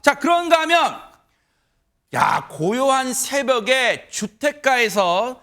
자, 그런가 하면 야, 고요한 새벽에 주택가에서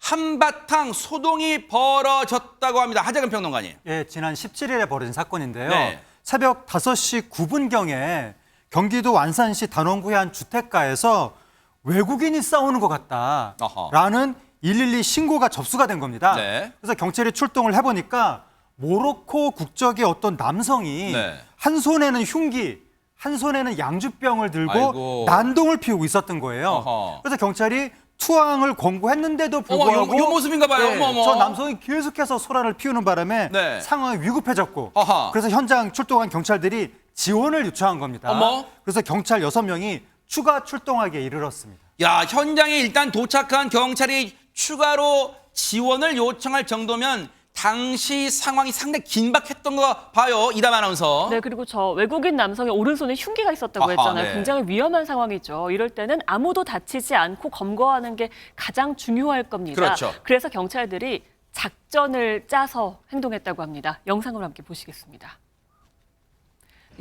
한바탕 소동이 벌어졌다고 합니다. 하재근 평론가님. 예, 지난 17일에 벌어진 사건인데요. 네. 새벽 5시 9분경에 경기도 완산시 단원구의 한 주택가에서 외국인이 싸우는 것 같다라는 112 신고가 접수가 된 겁니다. 네. 그래서 경찰이 출동을 해보니까 모로코 국적의 어떤 남성이 네. 한 손에는 흉기, 한 손에는 양주병을 들고 아이고. 난동을 피우고 있었던 거예요. 어허. 그래서 경찰이 투항을 권고했는데도 불구하고 요 모습인가 봐요. 네, 어머. 저 남성이 계속해서 소란을 피우는 바람에 네. 상황이 위급해졌고 어허. 그래서 현장 출동한 경찰들이 지원을 요청한 겁니다. 어머. 그래서 경찰 6명이 추가 출동하기에 이르렀습니다. 야, 현장에 일단 도착한 경찰이 추가로 지원을 요청할 정도면 당시 상황이 상당히 긴박했던 거 봐요. 이담 아나운서. 네, 그리고 저 외국인 남성의 오른손에 흉기가 있었다고 아하, 했잖아요. 네. 굉장히 위험한 상황이죠. 이럴 때는 아무도 다치지 않고 검거하는 게 가장 중요할 겁니다. 그렇죠. 그래서 경찰들이 작전을 짜서 행동했다고 합니다. 영상으로 함께 보시겠습니다.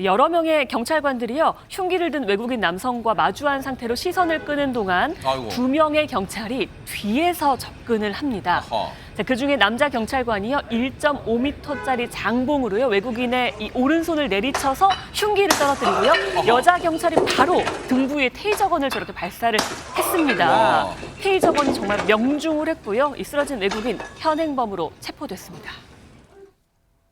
여러 명의 경찰관들이요, 흉기를 든 외국인 남성과 마주한 상태로 시선을 끄는 동안 아이고. 2명의 경찰이 뒤에서 접근을 합니다. 어허. 자, 그중에 남자 경찰관이요, 1.5m짜리 장봉으로요, 외국인의 이 오른손을 내리쳐서 흉기를 떨어뜨리고요, 여자 경찰이 바로 등부에 테이저건을 저렇게 발사를 했습니다. 와. 테이저건이 정말 명중을 했고요, 이 쓰러진 외국인 현행범으로 체포됐습니다.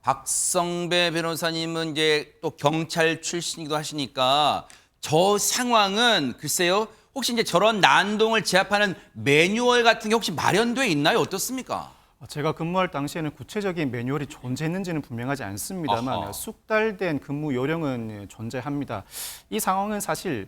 박성배 변호사님은 이제 또 경찰 출신이기도 하시니까 저 상황은 글쎄요. 혹시 이제 저런 난동을 제압하는 매뉴얼 같은 게 혹시 마련돼 있나요? 어떻습니까? 제가 근무할 당시에는 구체적인 매뉴얼이 존재했는지는 분명하지 않습니다만 어허. 숙달된 근무 요령은 존재합니다. 이 상황은 사실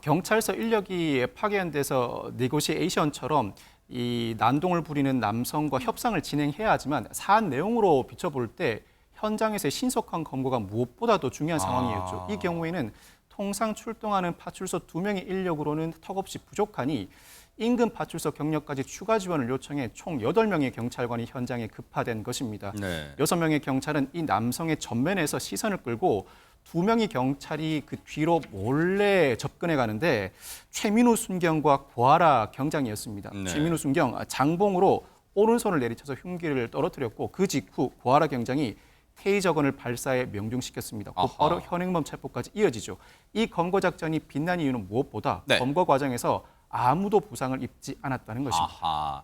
경찰서 인력이 파견돼서 네고시에이션처럼 이 난동을 부리는 남성과 협상을 진행해야 하지만 사안 내용으로 비춰볼 때 현장에서의 신속한 검거가 무엇보다도 중요한 상황이었죠. 이 경우에는 통상 출동하는 파출소 2명의 인력으로는 턱없이 부족하니 인근 파출소 경력까지 추가 지원을 요청해 총 8명의 경찰관이 현장에 급파된 것입니다. 네. 6명의 경찰은 이 남성의 전면에서 시선을 끌고 2명의 경찰이 그 뒤로 몰래 접근해 가는데 최민우 순경과 고아라 경장이었습니다. 네. 최민우 순경 장봉으로 오른손을 내리쳐서 흉기를 떨어뜨렸고 그 직후 고아라 경장이 테이저건을 발사해 명중시켰습니다. 곧바로 아하. 현행범 체포까지 이어지죠. 이 검거 작전이 빛난 이유는 무엇보다 네. 검거 과정에서 아무도 부상을 입지 않았다는 것입니다. 아하.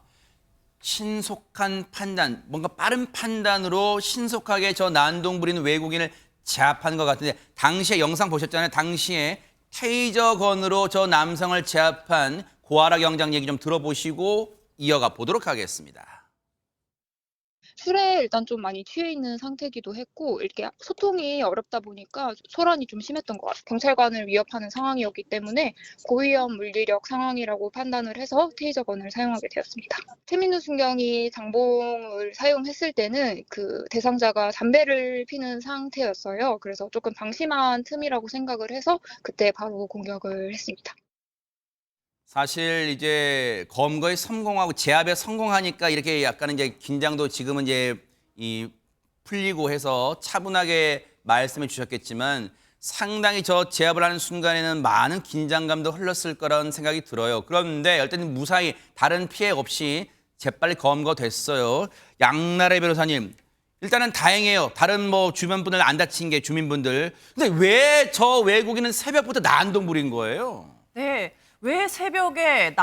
신속한 판단, 뭔가 빠른 판단으로 신속하게 저 난동 부리는 외국인을 제압한 것 같은데 당시에 영상 보셨잖아요. 당시에 테이저건으로 저 남성을 제압한 고아라 경장 얘기 좀 들어보시고 이어가 보도록 하겠습니다. 술에 일단 좀 많이 취해 있는 상태이기도 했고 이렇게 소통이 어렵다 보니까 소란이 좀 심했던 것 같아요. 경찰관을 위협하는 상황이었기 때문에 고위험 물리력 상황이라고 판단을 해서 테이저건을 사용하게 되었습니다. 최민우 순경이 장봉을 사용했을 때는 그 대상자가 담배를 피는 상태였어요. 그래서 조금 방심한 틈이라고 생각을 해서 그때 바로 공격을 했습니다. 사실 이제 검거에 성공하고 제압에 성공하니까 이렇게 약간 이제 긴장도 지금은 이제 풀리고 해서 차분하게 말씀해 주셨겠지만 상당히 저 제압을 하는 순간에는 많은 긴장감도 흘렀을 거라는 생각이 들어요. 그런데 어쨌든 무사히 다른 피해 없이 재빨리 검거됐어요. 양나래 변호사님, 일단은 다행이에요. 다른 뭐 주변 분들 안 다친 게 주민분들. 근데 왜 저 외국인은 새벽부터 난동 부린 거예요? 네. 왜 새벽에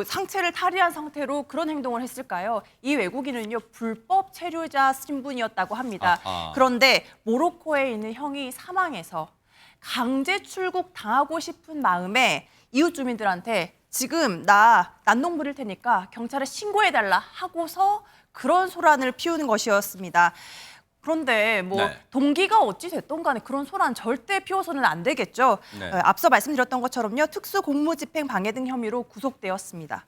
상체를 탈의한 상태로 그런 행동을 했을까요? 이 외국인은요, 불법 체류자 신분이었다고 합니다. 아하. 그런데 모로코에 있는 형이 사망해서 강제 출국 당하고 싶은 마음에 이웃 주민들한테 지금 나 난동 부릴 테니까 경찰에 신고해달라 하고서 그런 소란을 피우는 것이었습니다. 그런데 뭐 네. 동기가 어찌 됐든 간에 그런 소란 절대 피워서는 안 되겠죠. 네. 앞서 말씀드렸던 것처럼요. 특수공무집행 방해 등 혐의로 구속되었습니다.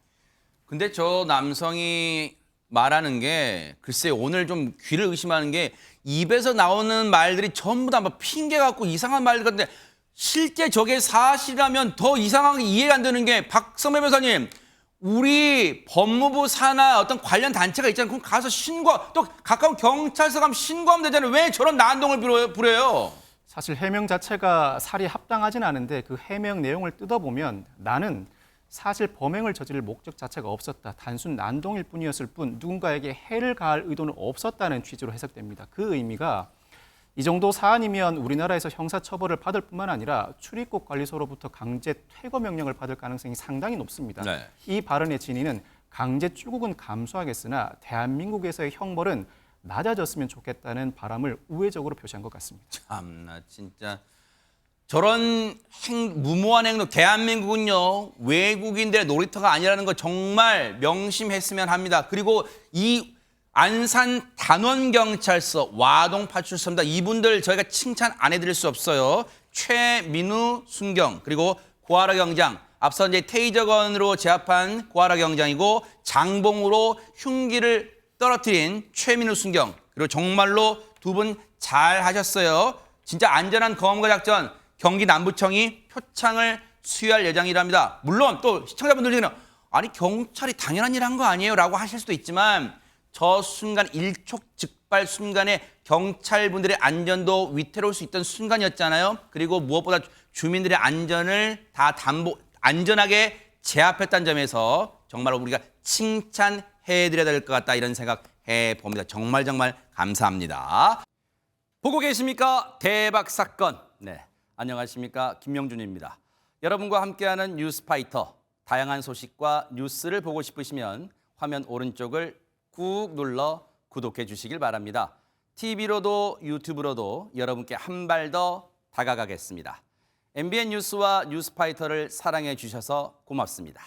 근데 저 남성이 말하는 게 글쎄 오늘 좀 귀를 의심하는 게 입에서 나오는 말들이 전부 다 뭐 핑계 같고 이상한 말들 같은데 실제 저게 사실이라면 더 이상하게 이해가 안 되는 게 박성배 변호사님, 우리 법무부 산하 어떤 관련 단체가 있잖아요. 그럼 가서 신고, 또 가까운 경찰서 가면 신고하면 되잖아요. 왜 저런 난동을 부려요? 사실 해명 자체가 살이 합당하진 않은데 그 해명 내용을 뜯어보면 나는 사실 범행을 저지를 목적 자체가 없었다. 단순 난동일 뿐이었을 뿐 누군가에게 해를 가할 의도는 없었다는 취지로 해석됩니다. 그 의미가 이 정도 사안이면 우리나라에서 형사처벌을 받을 뿐만 아니라 출입국 관리소로부터 강제 퇴거 명령을 받을 가능성이 상당히 높습니다. 네. 이 발언의 진위는 강제 출국은 감수하겠으나 대한민국에서의 형벌은 낮아졌으면 좋겠다는 바람을 우회적으로 표시한 것 같습니다. 참나 진짜 저런 무모한 행동, 대한민국은요 외국인들의 놀이터가 아니라는 거 정말 명심했으면 합니다. 그리고 이 안산 단원경찰서 와동파출소입니다. 이분들 저희가 칭찬 안 해드릴 수 없어요. 최민우 순경 그리고 고아라 경장, 앞서 이제 테이저건으로 제압한 고아라 경장이고 장봉으로 흉기를 떨어뜨린 최민우 순경, 그리고 정말로 두 분 잘 하셨어요. 진짜 안전한 검거 작전 경기 남부청이 표창을 수여할 예정이랍니다. 물론 또 시청자분들 중에는 아니 경찰이 당연한 일 한 거 아니에요 라고 하실 수도 있지만 저 순간 일촉즉발 순간에 경찰분들의 안전도 위태로울 수 있던 순간이었잖아요. 그리고 무엇보다 주민들의 안전을 다 안전하게 제압했다는 점에서 정말 우리가 칭찬해드려야 될 것 같다 이런 생각 해봅니다. 정말 감사합니다. 보고 계십니까? 대박 사건. 네, 안녕하십니까? 김명준입니다. 여러분과 함께하는 뉴스파이터. 다양한 소식과 뉴스를 보고 싶으시면 화면 오른쪽을 꾹 눌러 구독해 주시길 바랍니다. TV로도 유튜브로도 여러분께 한 발 더 다가가겠습니다. MBN 뉴스와 뉴스파이터를 사랑해 주셔서 고맙습니다.